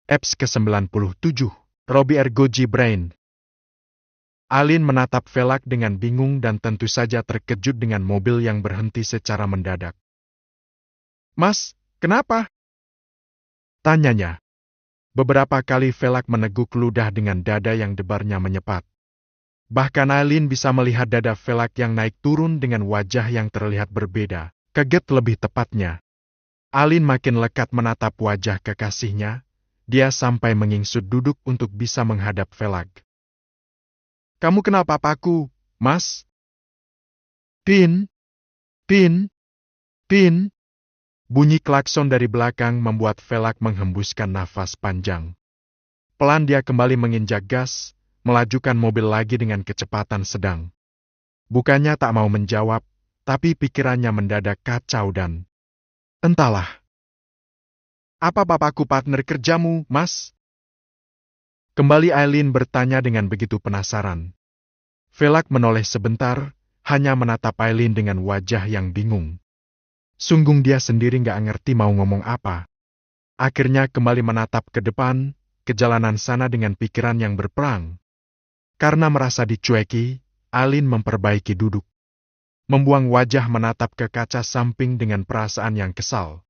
Eps ke-97, Robbie Ergoji Brain. Alin menatap Velak dengan bingung dan tentu saja terkejut dengan mobil yang berhenti secara mendadak. "Mas, kenapa?" tanyanya. Beberapa kali Velak meneguk ludah dengan dada yang debarnya menyepat. Bahkan Alin bisa melihat dada Velak yang naik turun dengan wajah yang terlihat berbeda, kaget lebih tepatnya. Alin makin lekat menatap wajah kekasihnya, dia sampai mengingsut duduk untuk bisa menghadap Velak. "Kamu kenal papaku, Mas?" "Pin, Pin, Pin." Bunyi klakson dari belakang membuat Velak menghembuskan nafas panjang. Pelan dia kembali menginjak gas, melajukan mobil lagi dengan kecepatan sedang. Bukannya tak mau menjawab, tapi pikirannya mendadak kacau dan... Entahlah. "Apa papaku partner kerjamu, Mas?" Kembali Aileen bertanya dengan begitu penasaran. Velak menoleh sebentar, hanya menatap Aileen dengan wajah yang bingung. Sungguh dia sendiri nggak ngerti mau ngomong apa. Akhirnya kembali menatap ke depan, ke jalanan sana dengan pikiran yang berperang. Karena merasa dicueki, Alin memperbaiki duduk. Membuang wajah menatap ke kaca samping dengan perasaan yang kesal.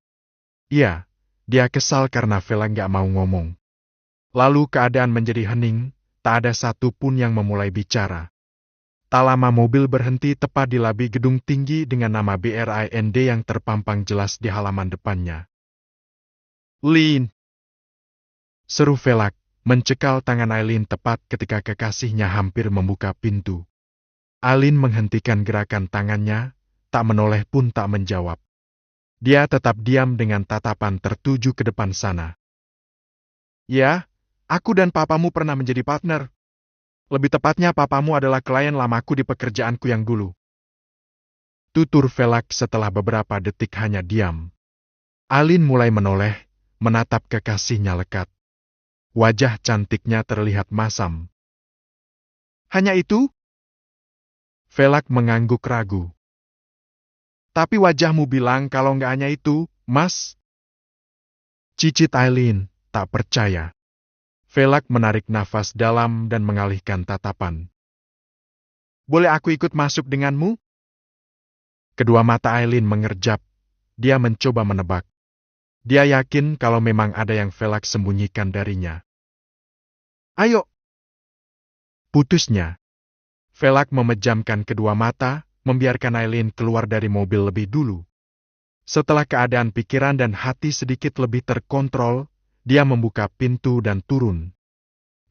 Iya, dia kesal karena Vela nggak mau ngomong. Lalu keadaan menjadi hening, tak ada satu pun yang memulai bicara. Tak lama mobil berhenti tepat di lobi gedung tinggi dengan nama BRIND yang terpampang jelas di halaman depannya. "Lin!" seru Velak, mencekal tangan Aileen tepat ketika kekasihnya hampir membuka pintu. Alin menghentikan gerakan tangannya, tak menoleh pun tak menjawab. Dia tetap diam dengan tatapan tertuju ke depan sana. "Ya, aku dan papamu pernah menjadi partner. Lebih tepatnya papamu adalah klien lamaku di pekerjaanku yang dulu." Tutur Velak setelah beberapa detik hanya diam. Alin mulai menoleh, menatap kekasihnya lekat. Wajah cantiknya terlihat masam. "Hanya itu?" Velak mengangguk ragu. "Tapi wajahmu bilang kalau nggak hanya itu, Mas." Cicit Aileen, tak percaya. Velak menarik nafas dalam dan mengalihkan tatapan. "Boleh aku ikut masuk denganmu?" Kedua mata Aileen mengerjap. Dia mencoba menebak. Dia yakin kalau memang ada yang Velak sembunyikan darinya. "Ayo!" putusnya. Velak memejamkan kedua mata, membiarkan Aileen keluar dari mobil lebih dulu. Setelah keadaan pikiran dan hati sedikit lebih terkontrol, dia membuka pintu dan turun.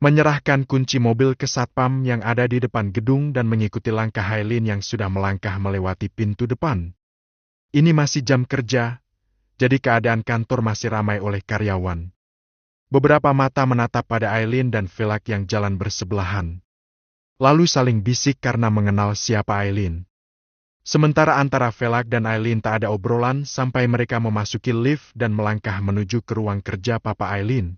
Menyerahkan kunci mobil ke satpam yang ada di depan gedung dan mengikuti langkah Aileen yang sudah melangkah melewati pintu depan. Ini masih jam kerja, jadi keadaan kantor masih ramai oleh karyawan. Beberapa mata menatap pada Aileen dan Velak yang jalan bersebelahan. Lalu saling bisik karena mengenal siapa Aileen. Sementara antara Velak dan Aileen tak ada obrolan sampai mereka memasuki lift dan melangkah menuju ke ruang kerja Papa Aileen.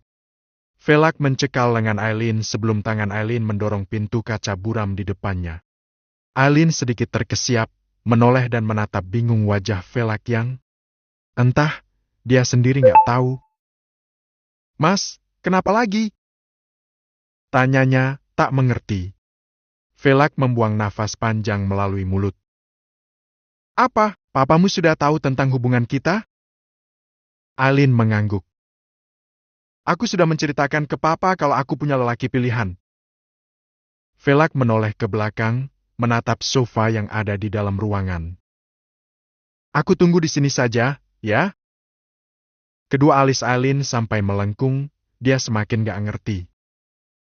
Velak mencekal lengan Aileen sebelum tangan Aileen mendorong pintu kaca buram di depannya. Aileen sedikit terkesiap, menoleh dan menatap bingung wajah Velak yang... Entah, dia sendiri nggak tahu. "Mas, kenapa lagi?" tanyanya, tak mengerti. Velak membuang nafas panjang melalui mulut. "Apa, papamu sudah tahu tentang hubungan kita?" Aileen mengangguk. "Aku sudah menceritakan ke papa kalau aku punya lelaki pilihan." Velak menoleh ke belakang, menatap sofa yang ada di dalam ruangan. "Aku tunggu di sini saja, ya?" Kedua alis Aileen sampai melengkung, dia semakin gak ngerti.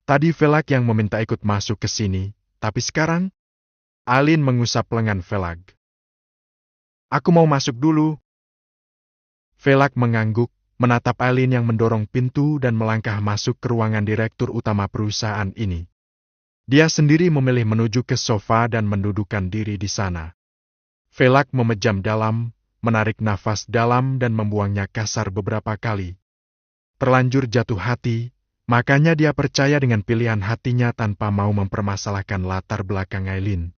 Tadi Velak yang meminta ikut masuk ke sini, tapi sekarang, Aileen mengusap lengan Velak. "Aku mau masuk dulu." Velak mengangguk, menatap Aileen yang mendorong pintu dan melangkah masuk ke ruangan direktur utama perusahaan ini. Dia sendiri memilih menuju ke sofa dan mendudukkan diri di sana. Velak memejam dalam, menarik nafas dalam dan membuangnya kasar beberapa kali. Terlanjur jatuh hati, makanya dia percaya dengan pilihan hatinya tanpa mau mempermasalahkan latar belakang Aileen.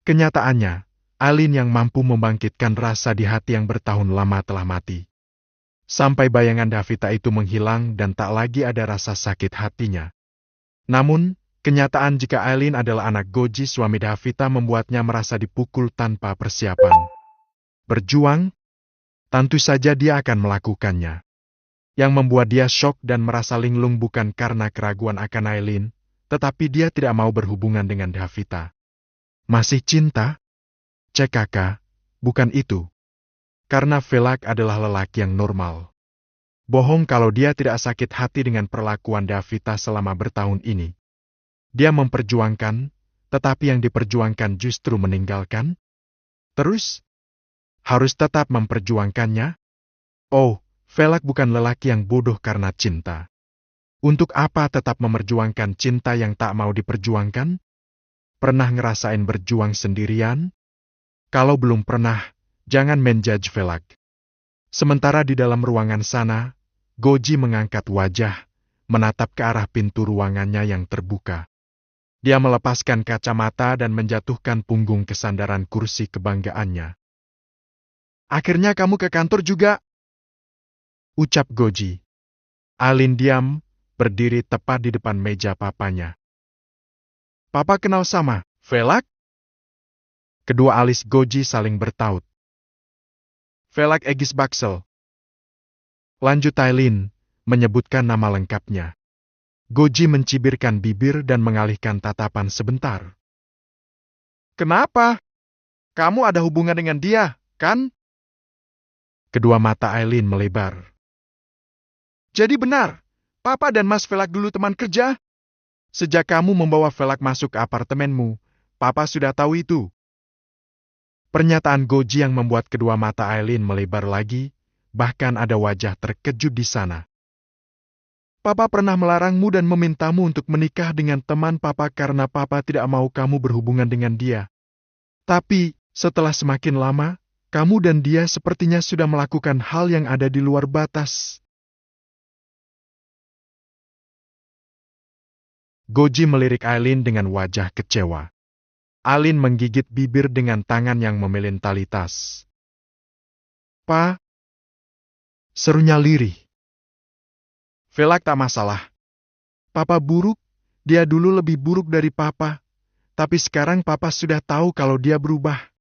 Kenyataannya, Aileen yang mampu membangkitkan rasa di hati yang bertahun lama telah mati. sampai bayangan Davita itu menghilang dan tak lagi ada rasa sakit hatinya. Namun, kenyataan jika Aileen adalah anak Goji suami Davita membuatnya merasa dipukul tanpa persiapan. Berjuang? Tentu saja dia akan melakukannya. Yang membuat dia syok dan merasa linglung bukan karena keraguan akan Aileen, tetapi dia tidak mau berhubungan dengan Davita. Masih cinta? Cek kakak, bukan itu. Karena Velak adalah lelaki yang normal. Bohong kalau dia tidak sakit hati dengan perlakuan Davita selama bertahun ini. Dia memperjuangkan, tetapi yang diperjuangkan justru meninggalkan. Terus? Harus tetap memperjuangkannya? Oh, Velak bukan lelaki yang bodoh karena cinta. Untuk apa tetap memperjuangkan cinta yang tak mau diperjuangkan? Pernah ngerasain berjuang sendirian? Kalau belum pernah, jangan menjudge Velak. Sementara di dalam ruangan sana, Goji mengangkat wajah, menatap ke arah pintu ruangannya yang terbuka. Dia melepaskan kacamata dan menjatuhkan punggung ke sandaran kursi kebanggaannya. Akhirnya kamu ke kantor juga? Ucap Goji. Aileen diam, berdiri tepat di depan meja papanya. Papa kenal sama Velak? Kedua alis Goji saling bertaut. Velak Egis Baksel. Lanjut Aileen, menyebutkan nama lengkapnya. Goji mencibirkan bibir dan mengalihkan tatapan sebentar. Kenapa? Kamu ada hubungan dengan dia, kan? Kedua mata Aileen melebar. Jadi benar, Papa dan Mas Velak dulu teman kerja? Sejak kamu membawa Velak masuk ke apartemenmu, Papa sudah tahu itu. Pernyataan Goji yang membuat kedua mata Aileen melebar lagi, bahkan ada wajah terkejut di sana. Papa pernah melarangmu dan memintamu untuk menikah dengan teman Papa karena Papa tidak mau kamu berhubungan dengan dia. Tapi, setelah semakin lama, kamu dan dia sepertinya sudah melakukan hal yang ada di luar batas. Goji melirik Aileen dengan wajah kecewa. Aileen menggigit bibir dengan tangan yang memelintal tas. Pa, serunya lirih. Velak tak masalah. Papa buruk, dia dulu lebih buruk dari Papa. Tapi sekarang Papa sudah tahu kalau dia berubah.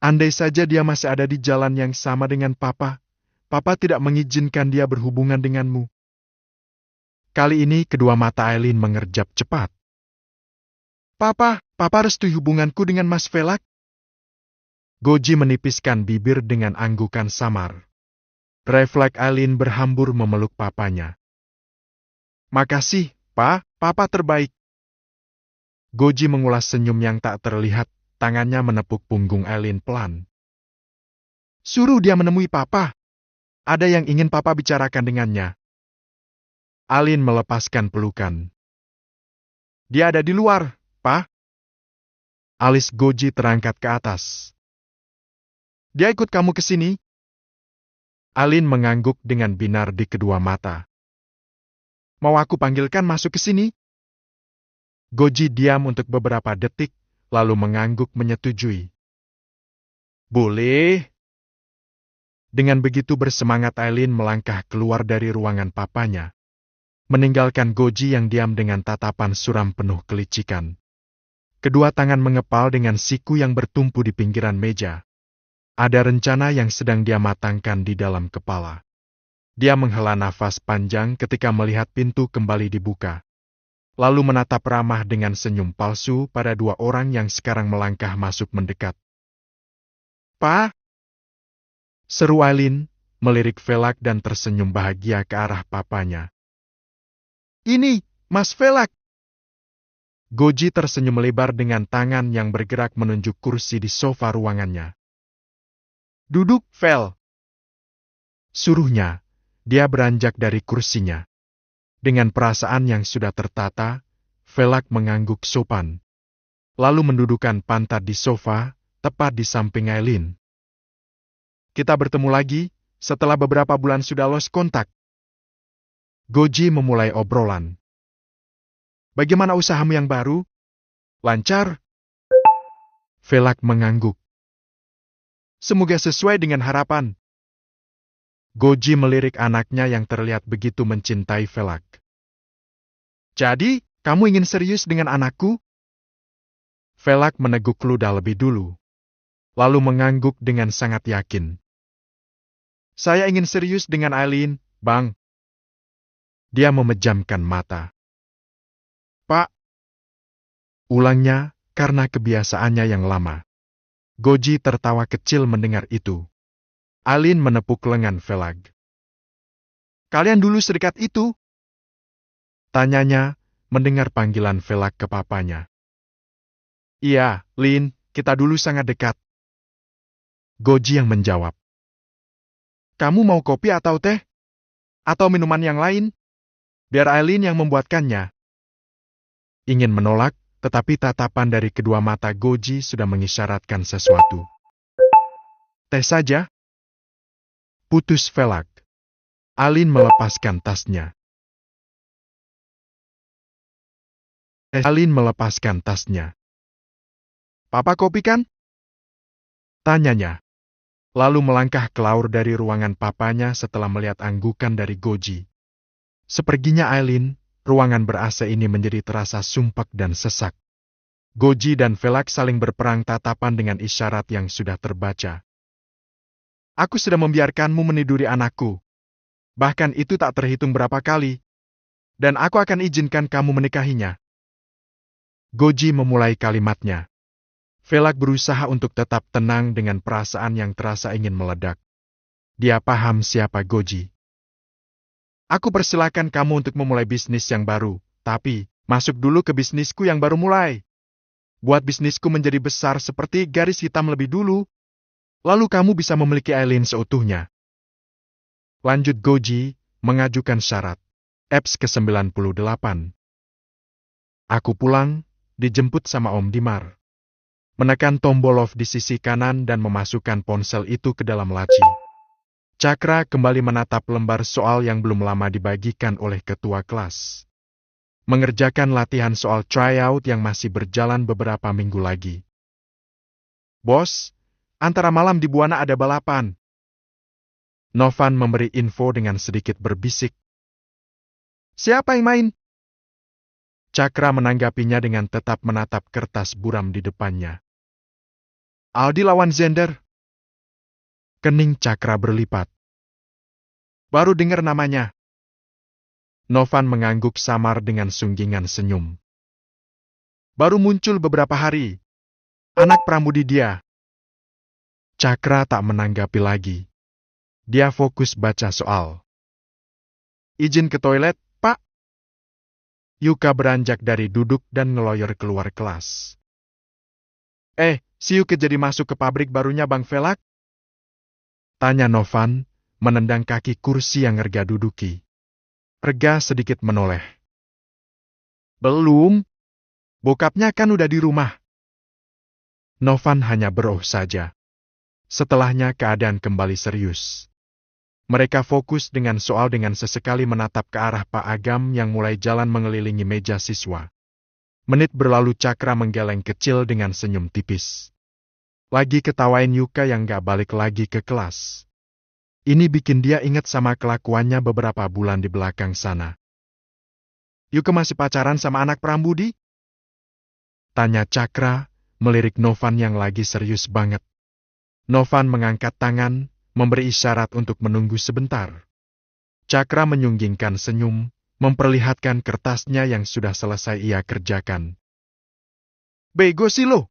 Andai saja dia masih ada di jalan yang sama dengan Papa, Papa tidak mengizinkan dia berhubungan denganmu. Kali ini kedua mata Aileen mengerjap cepat. Papa restui hubunganku dengan Mas Velak? Goji menipiskan bibir dengan anggukan samar. Refleks Aileen berhambur memeluk papanya. Makasih, Pa, Papa terbaik. Goji mengulas senyum yang tak terlihat, tangannya menepuk punggung Aileen pelan. Suruh dia menemui Papa. Ada yang ingin Papa bicarakan dengannya. Aileen melepaskan pelukan. Dia ada di luar, Pa. Alis Goji terangkat ke atas. Dia ikut kamu ke sini? Aileen mengangguk dengan binar di kedua mata. Mau aku panggilkan masuk ke sini? Goji diam untuk beberapa detik, lalu mengangguk menyetujui. Boleh. Dengan begitu bersemangat Aileen melangkah keluar dari ruangan papanya, meninggalkan Goji yang diam dengan tatapan suram penuh kelicikan. Kedua tangan mengepal dengan siku yang bertumpu di pinggiran meja. Ada rencana yang sedang dia matangkan di dalam kepala. Dia menghela nafas panjang ketika melihat pintu kembali dibuka. Lalu menatap ramah dengan senyum palsu pada dua orang yang sekarang melangkah masuk mendekat. Pa! Seru Aileen, melirik Velak dan tersenyum bahagia ke arah papanya. Ini, Mas Velak! Goji tersenyum lebar dengan tangan yang bergerak menunjuk kursi di sofa ruangannya. Duduk, Vel. Suruhnya, dia beranjak dari kursinya. Dengan perasaan yang sudah tertata, Velak mengangguk sopan. Lalu mendudukkan pantat di sofa, tepat di samping Aileen. Kita bertemu lagi, setelah beberapa bulan sudah lost kontak. Goji memulai obrolan. Bagaimana usahamu yang baru? Lancar? Velak mengangguk. Semoga sesuai dengan harapan. Goji melirik anaknya yang terlihat begitu mencintai Velak. Jadi, kamu ingin serius dengan anakku? Velak meneguk ludah lebih dulu, lalu mengangguk dengan sangat yakin. Saya ingin serius dengan Aileen, Bang. Dia memejamkan mata. Pak. Ulangnya, karena kebiasaannya yang lama. Goji tertawa kecil mendengar itu. Aileen menepuk lengan Velak. Kalian dulu sedekat itu? Tanyanya, mendengar panggilan Velak ke papanya. Iya, Lin, kita dulu sangat dekat. Goji yang menjawab. Kamu mau kopi atau teh? Atau minuman yang lain? Biar Aileen yang membuatkannya. Ingin menolak, tetapi tatapan dari kedua mata Goji sudah mengisyaratkan sesuatu. Teh saja? Putus Velak. Aileen melepaskan tasnya. Aileen melepaskan tasnya. Papa kopi kan? Tanyanya. Lalu melangkah keluar dari ruangan papanya setelah melihat anggukan dari Goji. Seperginya Aileen, ruangan ber-AC ini menjadi terasa sumpek dan sesak. Goji dan Velak saling berperang tatapan dengan isyarat yang sudah terbaca. Aku sudah membiarkanmu meniduri anakku. Bahkan itu tak terhitung berapa kali. Dan aku akan izinkan kamu menikahinya. Goji memulai kalimatnya. Velak berusaha untuk tetap tenang dengan perasaan yang terasa ingin meledak. Dia paham siapa Goji. Aku persilakan kamu untuk memulai bisnis yang baru, tapi masuk dulu ke bisnisku yang baru mulai. Buat bisnisku menjadi besar seperti garis hitam lebih dulu. Lalu kamu bisa memiliki Aileen seutuhnya. Lanjut Goji, mengajukan syarat. Eps ke-98. Aku pulang, dijemput sama Om Dimar. Menekan tombol off di sisi kanan dan memasukkan ponsel itu ke dalam laci. Cakra kembali menatap lembar soal yang belum lama dibagikan oleh ketua kelas. Mengerjakan latihan soal tryout yang masih berjalan beberapa minggu lagi. Bos, antara malam di Buana ada balapan. Novan memberi info dengan sedikit berbisik. Siapa yang main? Cakra menanggapinya dengan tetap menatap kertas buram di depannya. Aldi lawan Zender. Kening Cakra berlipat. Baru dengar namanya. Novan mengangguk samar dengan sunggingan senyum. Baru muncul beberapa hari. Anak pramudi dia. Cakra tak menanggapi lagi. Dia fokus baca soal. Izin ke toilet, Pak. Yuka beranjak dari duduk dan ngeloyor keluar kelas. Si Yuka jadi masuk ke pabrik barunya Bang Velak? Tanya Novan, menendang kaki kursi yang Erga duduki. Erga sedikit menoleh. Belum. Bokapnya kan udah di rumah. Novan hanya beroh saja. Setelahnya keadaan kembali serius. Mereka fokus dengan soal dengan sesekali menatap ke arah Pak Agam yang mulai jalan mengelilingi meja siswa. Menit berlalu Cakra menggeleng kecil dengan senyum tipis. Lagi ketawain Yuka yang gak balik lagi ke kelas. Ini bikin dia ingat sama kelakuannya beberapa bulan di belakang sana. Yuka masih pacaran sama anak Prambudi? Tanya Cakra, melirik Novan yang lagi serius banget. Novan mengangkat tangan, memberi isyarat untuk menunggu sebentar. Cakra menyunggingkan senyum, memperlihatkan kertasnya yang sudah selesai ia kerjakan. Bego sih lo.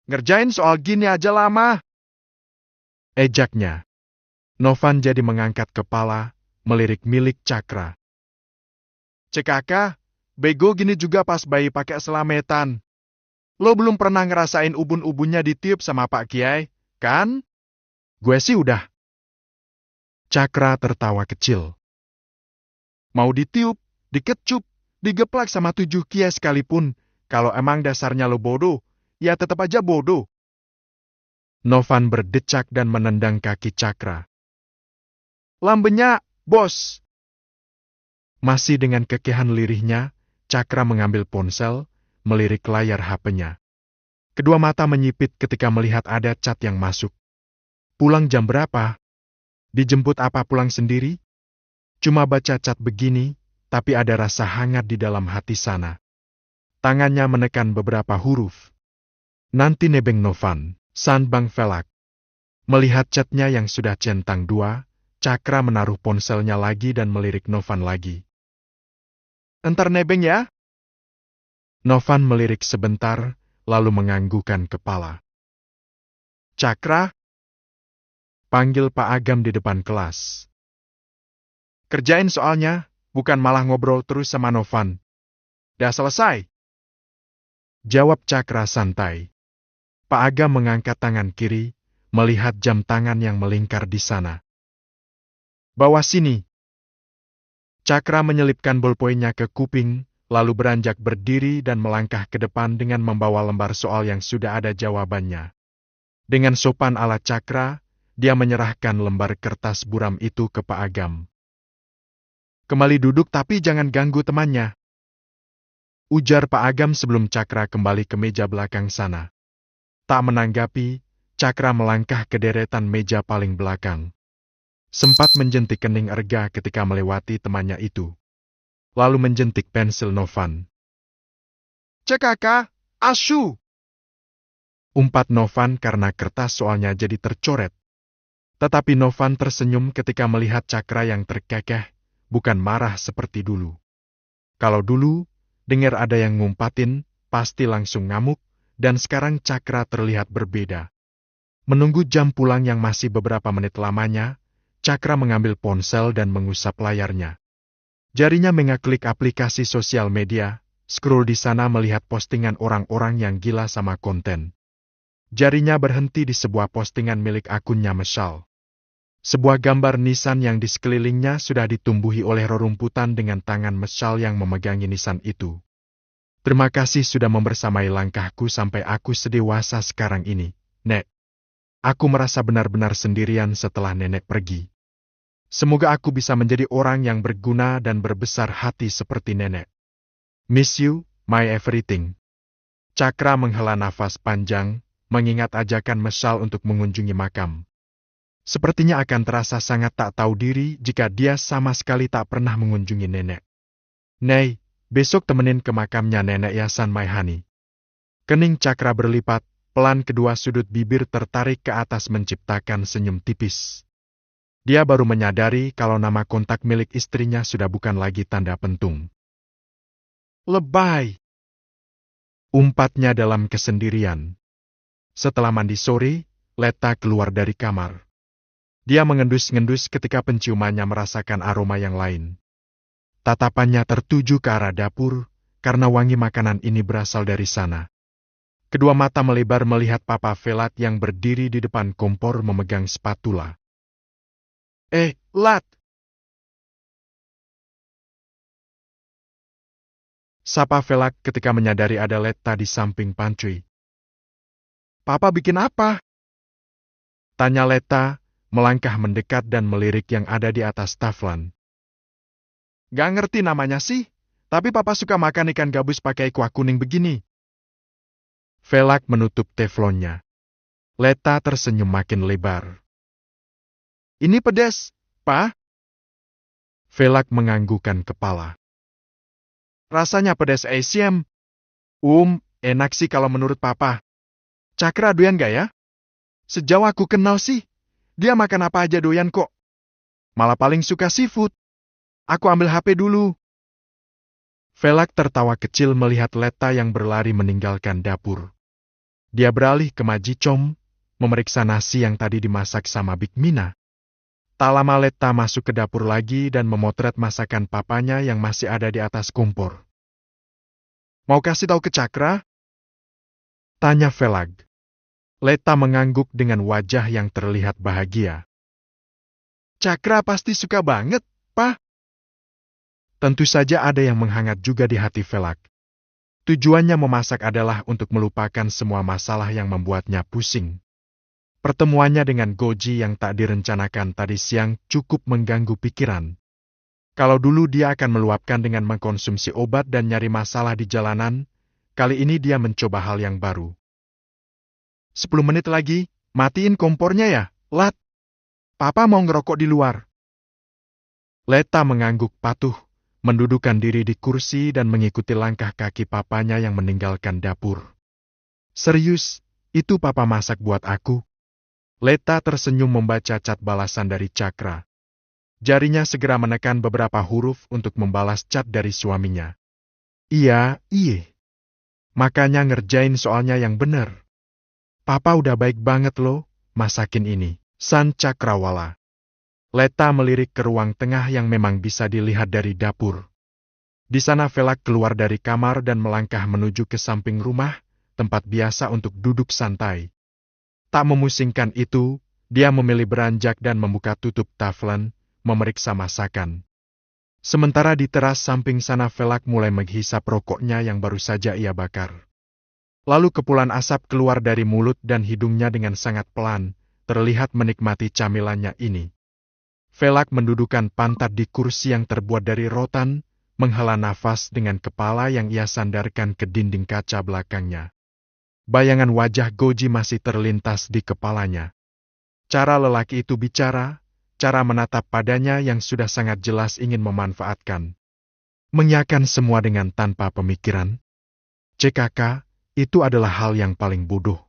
Ngerjain soal gini aja lama. Ejaknya. Novan jadi mengangkat kepala, melirik milik Cakra. Cekaka, bego gini juga pas bayi pakai selametan. Lo belum pernah ngerasain ubun-ubunnya ditiup sama Pak Kiai, kan? Gue sih udah. Cakra tertawa kecil. Mau ditiup, dikecup, digeplak sama 7 kiai sekalipun, kalau emang dasarnya lo bodoh, ya tetap aja bodoh. Novan berdecak dan menendang kaki Cakra. Lambenya, bos. Masih dengan kekehan lirihnya, Cakra mengambil ponsel, melirik layar HP-nya. Kedua mata menyipit ketika melihat ada chat yang masuk. Pulang jam berapa? Dijemput apa pulang sendiri? Cuma baca cat begini, tapi ada rasa hangat di dalam hati sana. Tangannya menekan beberapa huruf. Nanti nebeng Novan, San Bang Velak. Melihat chatnya yang sudah centang dua, Cakra menaruh ponselnya lagi dan melirik Novan lagi. Entar nebeng ya? Novan melirik sebentar, lalu menganggukkan kepala. Cakra? Panggil Pak Agam di depan kelas. Kerjain soalnya, bukan malah ngobrol terus sama Novan. Dah selesai? Jawab Cakra santai. Pak Agam mengangkat tangan kiri, melihat jam tangan yang melingkar di sana. Bawa sini. Cakra menyelipkan bolpoinnya ke kuping, lalu beranjak berdiri dan melangkah ke depan dengan membawa lembar soal yang sudah ada jawabannya. Dengan sopan ala Cakra, dia menyerahkan lembar kertas buram itu ke Pak Agam. Kembali duduk tapi jangan ganggu temannya. Ujar Pak Agam sebelum Cakra kembali ke meja belakang sana. Tak menanggapi, Cakra melangkah ke deretan meja paling belakang. Sempat menjentik kening Erga ketika melewati temannya itu. Lalu menjentik pensil Novan. Cekaka, asu! Umpat Novan karena kertas soalnya jadi tercoret. Tetapi Novan tersenyum ketika melihat Cakra yang terkekeh, bukan marah seperti dulu. Kalau dulu, dengar ada yang ngumpatin, pasti langsung ngamuk, dan sekarang Cakra terlihat berbeda. Menunggu jam pulang yang masih beberapa menit lamanya, Cakra mengambil ponsel dan mengusap layarnya. Jarinya mengeklik aplikasi sosial media, scroll di sana melihat postingan orang-orang yang gila sama konten. Jarinya berhenti di sebuah postingan milik akunnya Meshal. Sebuah gambar nisan yang di sekelilingnya sudah ditumbuhi oleh rerumputan dengan tangan Meshal yang memegangi nisan itu. Terima kasih sudah membersamai langkahku sampai aku sedewasa sekarang ini, Nek. Aku merasa benar-benar sendirian setelah nenek pergi. Semoga aku bisa menjadi orang yang berguna dan berbesar hati seperti nenek. Miss you, my everything. Cakra menghela nafas panjang, mengingat ajakan Meshal untuk mengunjungi makam. Sepertinya akan terasa sangat tak tahu diri jika dia sama sekali tak pernah mengunjungi nenek. Nei, besok temenin ke makamnya nenek ya San Maihani. Kening Cakra berlipat, pelan kedua sudut bibir tertarik ke atas menciptakan senyum tipis. Dia baru menyadari kalau nama kontak milik istrinya sudah bukan lagi tanda pentung. Lebay! Umpatnya dalam kesendirian. Setelah mandi sore, Leta keluar dari kamar. Dia mengendus-ngendus ketika penciumannya merasakan aroma yang lain. Tatapannya tertuju ke arah dapur, karena wangi makanan ini berasal dari sana. Kedua mata melebar melihat Papa Velat yang berdiri di depan kompor memegang spatula. Lat! Sapa Velat ketika menyadari ada Leta di samping pantry. Papa bikin apa? Tanya Leta, melangkah mendekat dan melirik yang ada di atas taflan. Gak ngerti namanya sih, tapi Papa suka makan ikan gabus pakai kuah kuning begini. Velak menutup teflonnya. Leta tersenyum makin lebar. Ini pedas, Pa? Velak menganggukkan kepala. Rasanya pedas Asiam. Enak sih kalau menurut Papa. Cakra doyan gak ya? Sejauh aku kenal sih, dia makan apa aja doyan kok. Malah paling suka seafood. Aku ambil HP dulu. Velak tertawa kecil melihat Leta yang berlari meninggalkan dapur. Dia beralih ke Majicom, memeriksa nasi yang tadi dimasak sama Big Mina. Tak lama Leta masuk ke dapur lagi dan memotret masakan papanya yang masih ada di atas kompor. Mau kasih tahu ke Cakra? Tanya Velag. Leta mengangguk dengan wajah yang terlihat bahagia. Cakra pasti suka banget, Pa. Tentu saja ada yang menghangat juga di hati Velag. Tujuannya memasak adalah untuk melupakan semua masalah yang membuatnya pusing. Pertemuannya dengan Goji yang tak direncanakan tadi siang cukup mengganggu pikiran. Kalau dulu dia akan meluapkan dengan mengkonsumsi obat dan nyari masalah di jalanan, kali ini dia mencoba hal yang baru. 10 menit lagi, matiin kompornya ya, Lat. Papa mau ngerokok di luar. Leta mengangguk patuh, mendudukkan diri di kursi dan mengikuti langkah kaki papanya yang meninggalkan dapur. Serius, itu papa masak buat aku? Leta tersenyum membaca cat balasan dari Cakra. Jarinya segera menekan beberapa huruf untuk membalas cat dari suaminya. Iya, iye. Makanya ngerjain soalnya yang bener. Papa udah baik banget loh, masakin ini. San Cakrawala. Leta melirik ke ruang tengah yang memang bisa dilihat dari dapur. Di sana Velak keluar dari kamar dan melangkah menuju ke samping rumah, tempat biasa untuk duduk santai. Tak memusingkan itu, dia memilih beranjak dan membuka tutup taflen, memeriksa masakan. Sementara di teras samping sana Velak mulai menghisap rokoknya yang baru saja ia bakar. Lalu kepulan asap keluar dari mulut dan hidungnya dengan sangat pelan, terlihat menikmati camilannya ini. Velak mendudukkan pantat di kursi yang terbuat dari rotan, menghela nafas dengan kepala yang ia sandarkan ke dinding kaca belakangnya. Bayangan wajah Goji masih terlintas di kepalanya. Cara lelaki itu bicara, cara menatap padanya yang sudah sangat jelas ingin memanfaatkan. Mengiyakan semua dengan tanpa pemikiran. CKK, itu adalah hal yang paling bodoh.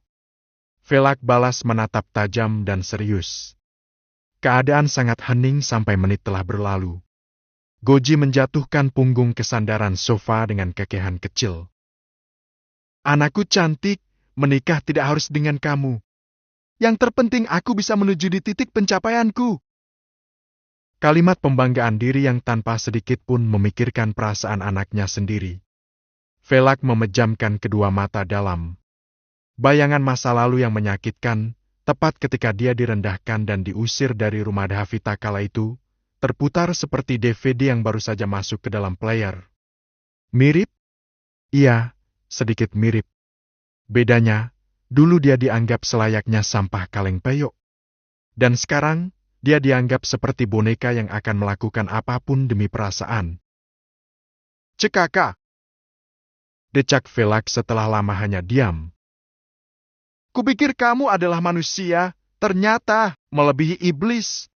Velak balas menatap tajam dan serius. Keadaan sangat hening sampai menit telah berlalu. Goji menjatuhkan punggung ke sandaran sofa dengan kekehan kecil. Anakku cantik, menikah tidak harus dengan kamu. Yang terpenting aku bisa menuju di titik pencapaianku. Kalimat pembanggaan diri yang tanpa sedikit pun memikirkan perasaan anaknya sendiri. Velak memejamkan kedua mata dalam. Bayangan masa lalu yang menyakitkan, tepat ketika dia direndahkan dan diusir dari rumah Davita kala itu, terputar seperti DVD yang baru saja masuk ke dalam player. Mirip? Iya, sedikit mirip. Bedanya, dulu dia dianggap selayaknya sampah kaleng peyok. Dan sekarang, dia dianggap seperti boneka yang akan melakukan apapun demi perasaan. CKK. Decak Velak setelah lama hanya diam. Kupikir kamu adalah manusia, ternyata melebihi iblis.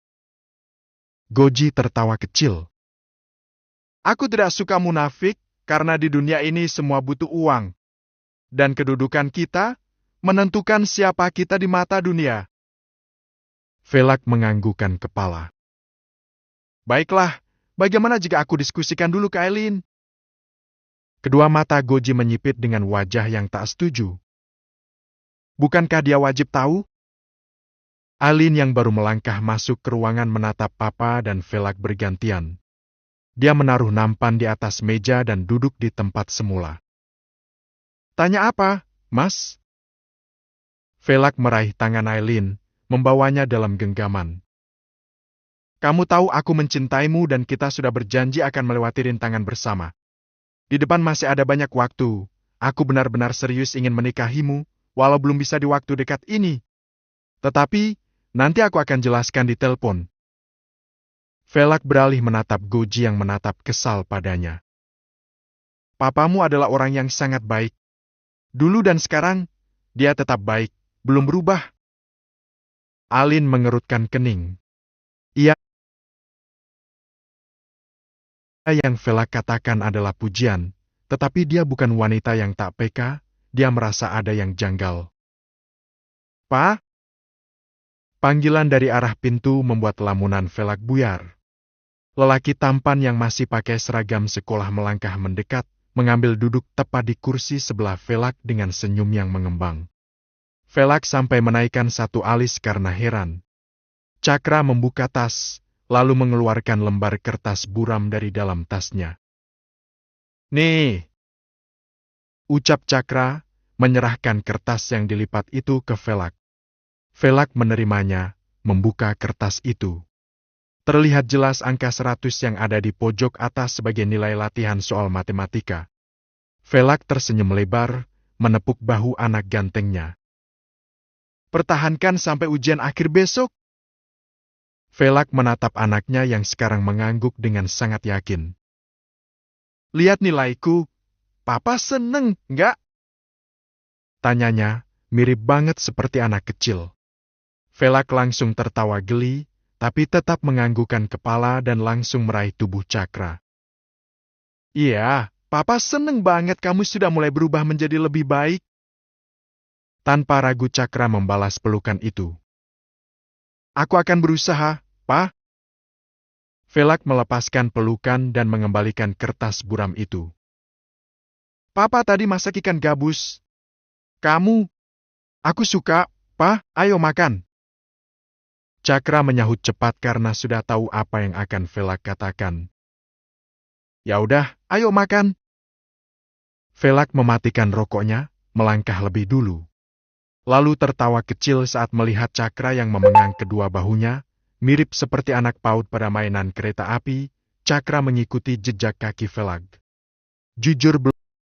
Goji tertawa kecil. Aku tidak suka munafik, karena di dunia ini semua butuh uang. Dan kedudukan kita menentukan siapa kita di mata dunia. Velak menganggukkan kepala. Baiklah, bagaimana jika aku diskusikan dulu ke Aileen? Kedua mata Goji menyipit dengan wajah yang tak setuju. Bukankah dia wajib tahu? Aileen yang baru melangkah masuk ke ruangan menatap Papa dan Velak bergantian. Dia menaruh nampan di atas meja dan duduk di tempat semula. Tanya apa, Mas? Velak meraih tangan Aileen, membawanya dalam genggaman. Kamu tahu aku mencintaimu dan kita sudah berjanji akan melewati rintangan bersama. Di depan masih ada banyak waktu. Aku benar-benar serius ingin menikahimu, walau belum bisa di waktu dekat ini. Tetapi, nanti aku akan jelaskan di telepon. Velak beralih menatap Goji yang menatap kesal padanya. Papamu adalah orang yang sangat baik. Dulu dan sekarang, dia tetap baik, belum berubah. Aileen mengerutkan kening. Ia yang Velak katakan adalah pujian, tetapi dia bukan wanita yang tak peka, dia merasa ada yang janggal. Pa? Panggilan dari arah pintu membuat lamunan Velak buyar. Lelaki tampan yang masih pakai seragam sekolah melangkah mendekat, mengambil duduk tepat di kursi sebelah Velak dengan senyum yang mengembang. Velak sampai menaikkan satu alis karena heran. Cakra membuka tas, lalu mengeluarkan lembar kertas buram dari dalam tasnya. Nih, ucap Cakra, menyerahkan kertas yang dilipat itu ke Velak. Velak menerimanya, membuka kertas itu. Terlihat jelas angka 100 yang ada di pojok atas sebagai nilai latihan soal matematika. Velak tersenyum lebar, menepuk bahu anak gantengnya. Pertahankan sampai ujian akhir besok. Velak menatap anaknya yang sekarang mengangguk dengan sangat yakin. Lihat nilaiku, Papa seneng, enggak? Tanyanya, mirip banget seperti anak kecil. Velak langsung tertawa geli, tapi tetap menganggukkan kepala dan langsung meraih tubuh Cakra. Iya, Papa seneng banget kamu sudah mulai berubah menjadi lebih baik. Tanpa ragu Cakra membalas pelukan itu. Aku akan berusaha, Pa. Velak melepaskan pelukan dan mengembalikan kertas buram itu. Papa tadi masak ikan gabus. Kamu. Aku suka, Pa, ayo makan. Cakra menyahut cepat karena sudah tahu apa yang akan Velak katakan. Ya udah, ayo makan. Velak mematikan rokoknya, melangkah lebih dulu. Lalu tertawa kecil saat melihat Cakra yang memegang kedua bahunya, mirip seperti anak PAUD pada mainan kereta api. Cakra mengikuti jejak kaki Velak. Jujur belum